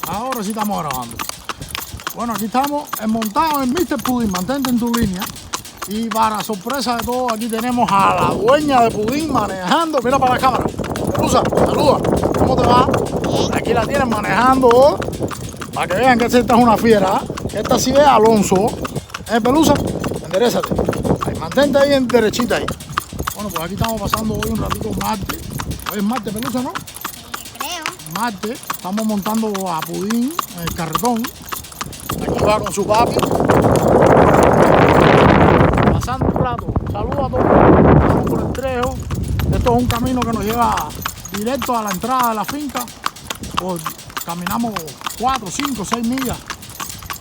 Ahora sí estamos grabando. Bueno, aquí estamos montados en Mr. Pudín, mantente en tu línea. Y para sorpresa de todos, aquí tenemos a la dueña de Pudín manejando. Mira para la cámara. Pelusa, saluda. ¿Cómo te va? Aquí la tienen manejando. Para que vean que esta es una fiera. Esta sí es Alonso. Pelusa, enderezate. Ahí, mantente ahí en derechita ahí. Bueno, pues aquí estamos pasando hoy un ratito martes. Hoy es martes, Pelusa, ¿no? Creo. Martes. Estamos montando a Pudín en el carretón. Aquí va con su papi. Pasando un rato. Saludos a todos. Estamos por el Trejo. Esto es un camino que nos lleva directo a la entrada de la finca. Pues caminamos 4, 5, 6 millas.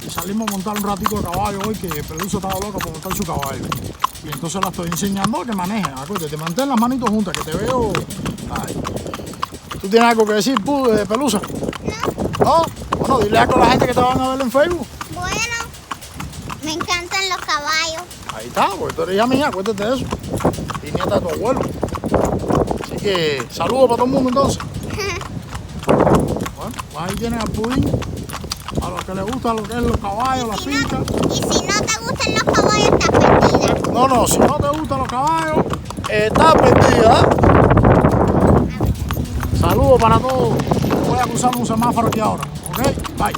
Y salimos a montar un ratito de caballo hoy, que Peluso estaba loco por montar su caballo. Y entonces la estoy enseñando a que maneje. Acuérdate, mantén las manitos juntas, que te veo. Ay. ¿Tú tienes algo que decir, Pelusa? No. ¿No? Bueno, dile algo a la gente que te van a ver en Facebook. Bueno, me encantan los caballos. Ahí está, porque tú eres hija mía, acuérdate de eso. Y nieta de tu abuelo. Así que saludos para todo el mundo entonces. Bueno, pues ahí tienes al Pudín. A los que les gusta lo que es los caballos, la finca. Y si no te gustan los caballos, estás perdida. No, si no te gustan los caballos, estás perdida. Saludos para todos. Voy a cruzar un semáforo aquí ahora. ¿Ok? Bye.